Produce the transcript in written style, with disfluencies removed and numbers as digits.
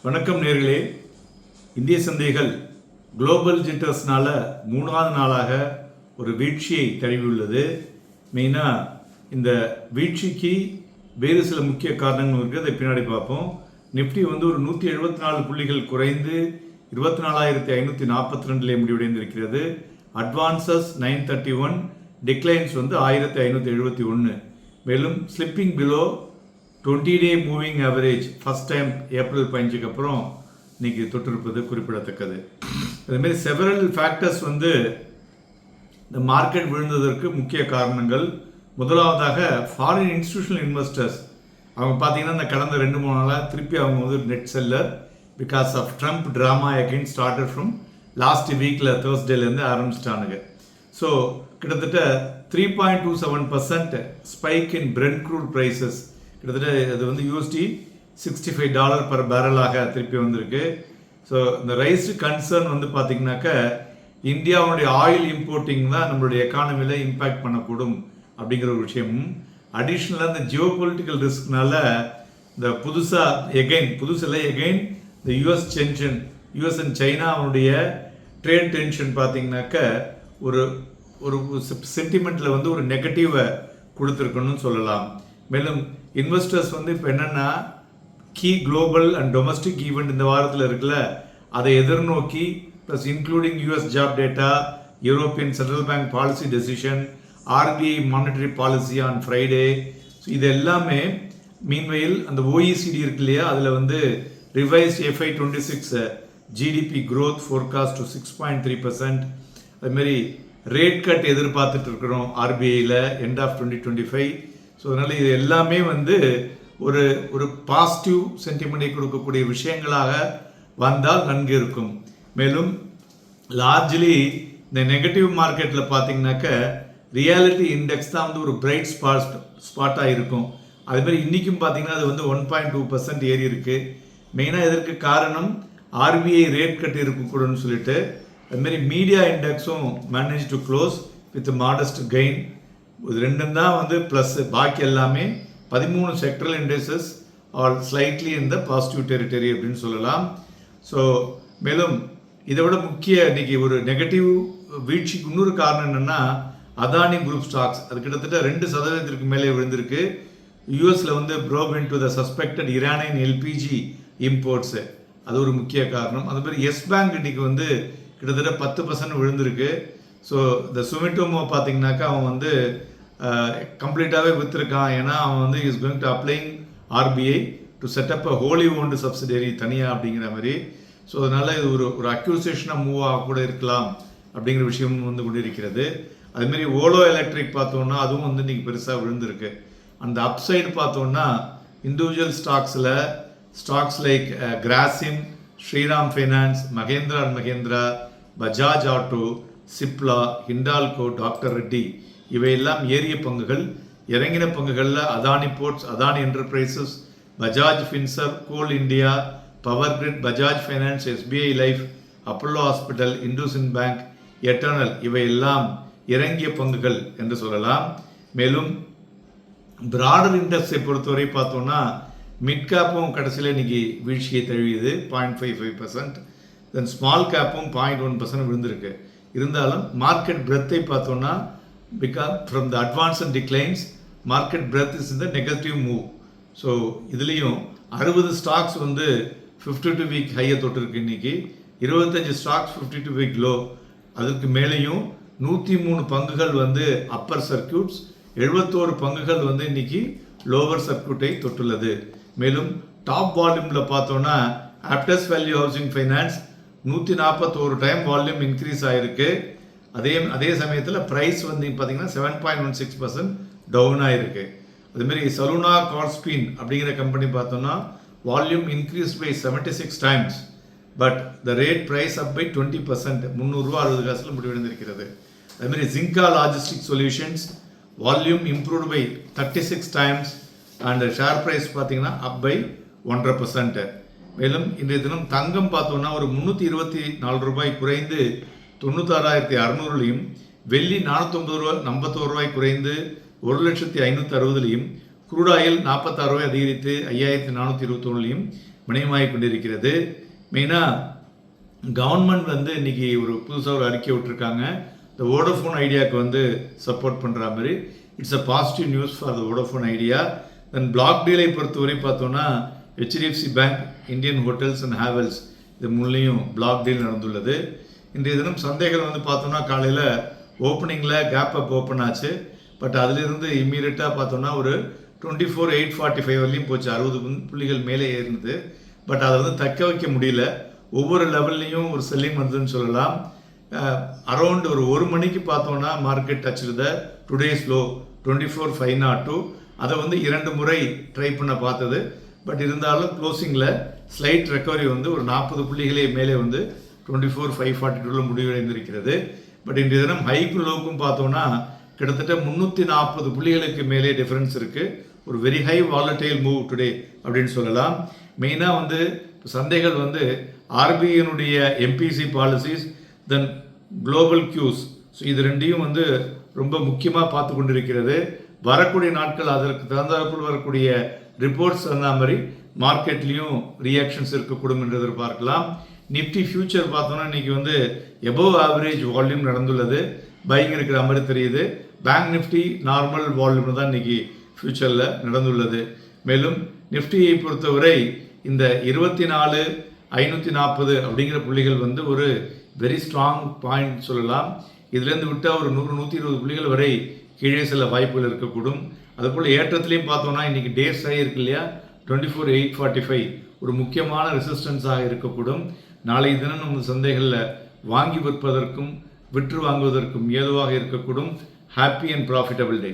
வணக்கம் நேர்களே. இந்திய சந்தைகள் குளோபல் ஜிட்டர்ஸ்னால 3வது நாளாக ஒரு வீழ்ச்சியை தழுவியுள்ளது. மெயினாக இந்த வீழ்ச்சிக்கு வேறு சில முக்கிய காரணங்கள் இருக்குது, அதை பின்னாடி பார்ப்போம். நிஃப்டி ஒரு 174 புள்ளிகள் குறைந்து 24,542 முடிவடைந்திருக்கிறது. Advances 931, declines 1571. மேலும் slipping below 20-day moving average first time April 15க்கு அப்புறம் இன்னைக்கு தொட்டிருப்பது குறிப்பிடத்தக்கது. அதுமாரி செவரல் ஃபேக்டர்ஸ் இந்த மார்க்கெட் விழுந்ததற்கு முக்கிய காரணங்கள். முதலாவதாக ஃபாரின் இன்ஸ்டிடியூஷனல் இன்வெஸ்டர்ஸ் அவங்க பார்த்தீங்கன்னா இந்த கடந்த 2-3 நாளாக திருப்பி அவங்க net seller because of Trump drama again started from last வீக்கில் தேர்ஸ்டேலேருந்து ஆரம்பிச்சிட்டானுங்க. ஸோ கிட்டத்தட்ட 3.27% spike in Brent crude prices. கிட்டத்தட்ட அது USD $65 per பேரலாக திருப்பி வந்திருக்கு. ஸோ இந்த ரைஸ் கன்சர்ன் பார்த்தீங்கன்னாக்க இந்தியாவுடைய ஆயில் இம்போர்ட்டிங் தான் நம்மளுடைய எக்கானமியில் இம்பேக்ட் பண்ணக்கூடும் அப்படிங்கிற ஒரு விஷயமும், அடிஷ்னலாக இந்த ஜியோ பொலிட்டிக்கல் ரிஸ்க்னால இந்த புதுசில் எகைன் இந்த யூஎஸ் அண்ட் சைனாவுடைய ட்ரேட் டென்ஷன் பார்த்தீங்கன்னாக்க ஒரு ஒரு சென்டிமெண்ட்டில் ஒரு நெகட்டிவை கொடுத்துருக்கணும்னு சொல்லலாம். மேலும் இன்வெஸ்டர்ஸ் இப்போ என்னென்னா key global and domestic event இந்த வாரத்தில் இருக்குல்ல, அதை எதிர்நோக்கி plus including US job data, European central bank policy decision, RBI monetary policy on Friday, இது எல்லாமே மீன்வெயில் அந்த ஓஇசிடி இருக்கு இல்லையா, அதில் revised FY26 GDP growth forecast to 6.3%. அதுமாரி ரேட் கட் எதிர்பார்த்துட்டு இருக்கிறோம் ஆர்பிஐயில் எண்ட் ஆஃப் 2025. ஸோ அதனால் இது எல்லாமே ஒரு ஒரு பாசிட்டிவ் சென்டிமெண்ட்டை கொடுக்கக்கூடிய விஷயங்களாக வந்தால் நன்கு இருக்கும். மேலும் லார்ஜ்லி இந்த நெகட்டிவ் மார்க்கெட்டில் பார்த்தீங்கன்னாக்க ரியாலிட்டி இண்டெக்ஸ் தான் ஒரு பிரைட் ஸ்பாட்டாக இருக்கும். அதுமாதிரி இன்றைக்கும் பார்த்தீங்கன்னா அது 1.2% ஏறி இருக்குது. மெயினாக இதற்கு காரணம் ஆர்பிஐ ரேட் கட் இருக்கக்கூடாதுன்னு சொல்லிட்டு. அதுமாரி மீடியா இண்டெக்ஸும் manage to close with modest gain. இது ரெண்டும் தான் ப்ளஸ். பாக்கி எல்லாமே 13 செக்டரல் இண்டெக்ஸஸ் ஆர் ஸ்லைட்லி இந்த பாசிட்டிவ் டெரிட்டரி அப்படின்னு சொல்லலாம். ஸோ மேலும் இதை விட முக்கிய இன்னைக்கு ஒரு நெகட்டிவ் வீழ்ச்சிக்கு இன்னொரு காரணம் என்னென்னா அதானி குரூப் ஸ்டாக்ஸ். அது கிட்டத்தட்ட 2% மேலே விழுந்திருக்கு. யூஎஸில் probe in to the suspected Iranian LPG imports, அது ஒரு முக்கிய காரணம். அது மாதிரி எஸ் பேங்க் இன்னைக்கு கிட்டத்தட்ட 10% விழுந்திருக்கு. ஸோ இந்த சுமிட்டோமோ பார்த்தீங்கன்னாக்கா அவன் கம்ப்ளீட்டாகவே விற்றுருக்கான். ஏன்னா அவன் is going to applying RBI to set up a wholly owned subsidiary தனியாக அப்படிங்கிற மாதிரி. ஸோ அதனால் இது ஒரு அக்யூசேஷனாக மூவ் ஆக கூட இருக்கலாம் அப்படிங்கிற விஷயம் கொண்டிருக்கிறது. அதுமாரி ஓலோ எலக்ட்ரிக் பார்த்தோன்னா அதுவும் இன்றைக்கி பெருசாக விழுந்திருக்கு. அந்த அப்சைடு பார்த்தோன்னா individual stocks like Grasim, Shriram Finance, Mahindra and Mahindra, Bajaj Auto, Cipla, Hindalco, doctor Reddy இவையெல்லாம் ஏறிய பங்குகள். இறங்கின பங்குகளில் Adani Ports, Adani Enterprises, Bajaj Finserv, Coal India, Power Grid, Bajaj Finance, SBI Life, Apollo Hospital, IndusInd Bank, Eternal இவையெல்லாம் இறங்கிய பங்குகள் என்று சொல்லலாம். மேலும் பிராடர் இண்டெக்ஸை பொறுத்தவரை பார்த்தோன்னா மிட் கேப்பும் கடைசியில் இன்னைக்கு வீழ்ச்சியை தழுவியது 0.55%. தென் ஸ்மால் கேப்பும் 0.1% விழுந்திருக்கு. இருந்தாலும் மார்க்கெட் பிரெத்தை பார்த்தோன்னா because from the advance and declines market breadth is in the negative move. So இதுலேயும் 60 ஸ்டாக்ஸ் 52 வீக் ஹையை தொட்டிருக்கு. இன்னைக்கு 25 ஸ்டாக்ஸ் 52 வீக் லோ. அதுக்கு மேலேயும் 103 பங்குகள் அப்பர் சர்க்கியூட்ஸ், 71 பங்குகள் இன்னைக்கு லோவர் சர்க்கியூட்டை தொட்டுள்ளது. மேலும் டாப் வால்யூமில் பார்த்தோன்னா Aptus value housing finance 141 time volume increase ஆகிருக்கு. அதே சமயத்தில் ப்ரைஸ் பார்த்தீங்கன்னா 7.16% டவுன் ஆகிருக்கு. அதுமாரி சலூனா கார்ஸ்பின் அப்படிங்கிற கம்பெனி பார்த்தோன்னா volume increase by 76 times, but the rate price up by 20%, $360 முடிவடைந்திருக்கிறது. அதுமாரி Zinka logistic solutions volume improved by 36 times and share price பார்த்தீங்கன்னா அப் பை 1.5%. மேலும் இன்றைய தினம் தங்கம் பார்த்தோன்னா ஒரு $324 குறைந்து 96,600, வெள்ளி $451 குறைந்து 1,560,000, குரூட் ஆயில் $46 அதிகரித்து 5,421, வினயமாகிக் கொண்டிருக்கிறது. மெயினாக கவர்மெண்ட் வந்து இன்றைக்கி ஒரு புதுசாக ஒரு அறிக்கை விட்டுருக்காங்க. இந்த வோடஃபோன் ஐடியாவுக்கு வந்து சப்போர்ட் பண்ணுற மாதிரி. It's a positive news for the Vodafone Idea. Then block டீலை பொறுத்தவரை பார்த்தோன்னா HDFC bank, Indian Hotels and Havells இது முன்னையும் பிளாக் டீல் நடந்துள்ளது. இன்றைய தினம் சந்தைகள் வந்து பார்த்தோன்னா காலையில் ஓப்பனிங்கில் கேப் அப் ஓப்பன் ஆச்சு. பட் அதிலிருந்து இம்மீடியட்டாக பார்த்தோன்னா ஒரு 24,845 வரலையும் போச்சு. 60 புள்ளிகள் மேலே ஏறினது. பட் அதை வந்து தக்க வைக்க முடியல. ஒவ்வொரு லெவல்லையும் ஒரு செல்லிங் வந்ததுன்னு சொல்லலாம். அரௌண்ட் ஒரு மணிக்கு பார்த்தோன்னா மார்க்கெட் டச்சில் டுடேஸ் லோ 24,502. அதை வந்து 2 முறை ட்ரை பண்ண பார்த்தது. பட் இருந்தாலும் க்ளோசிங்கில் ஸ்லைட் ரெக்கவரி வந்து ஒரு 40 புள்ளிகளே மேலே வந்து 24,542 முடிவடைந்திருக்கிறது. பட் இன்றைய தினம் ஹைக்கும் லோக்கும் பார்த்தோன்னா கிட்டத்தட்ட 340 புள்ளிகளுக்கு மேலே டிஃப்ரென்ஸ் இருக்குது. ஒரு very high volatile move today அப்படின்னு சொல்லலாம். மெயினாக வந்து சந்தைகள் வந்து ஆர்பிஐனுடைய MPC policies, then global cues, so இது ரெண்டையும் வந்து ரொம்ப முக்கியமாக பார்த்து கொண்டிருக்கிறது. வரக்கூடிய நாட்கள் அதற்கு தகுந்தாற்போல் வரக்கூடிய ரிப்போர்ட்ஸ் அந்த மாதிரி மார்க்கெட்லேயும் ரியாக்ஷன்ஸ் இருக்கக்கூடும் என்று எதிர்பார்க்கலாம். நிஃப்டி ஃபியூச்சர் பார்த்தோன்னா இன்றைக்கி வந்து எபோவ் ஆவரேஜ் வால்யூம் நடந்துள்ளது. பையிங் இருக்கிற மாதிரி தெரியுது. பேங்க் நிஃப்டி நார்மல் வால்யூம் தான் இன்றைக்கி ஃபியூச்சரில் நடந்துள்ளது. மேலும் நிஃப்டியை பொறுத்தவரை இந்த 24,540 அப்படிங்கிற புள்ளிகள் வந்து ஒரு வெரி ஸ்ட்ராங் பாயிண்ட் சொல்லலாம். இதுலேருந்து விட்டால் ஒரு 100-120 புள்ளிகள் வரை கீழே சில வாய்ப்புகள் இருக்கக்கூடும். அதுபோல் ஏற்றத்துலேயும் பார்த்தோன்னா இன்றைக்கி டேஸ் இருக்கு இல்லையா, 24,845 ஒரு முக்கியமான ரெசிஸ்டன்ஸாக இருக்கக்கூடும். நாளை தினம் நம்ம சந்தைகளில் வாங்கி விற்பதற்கும் விற்று வாங்குவதற்கும் ஏதுவாக இருக்கக்கூடும். Happy and profitable day.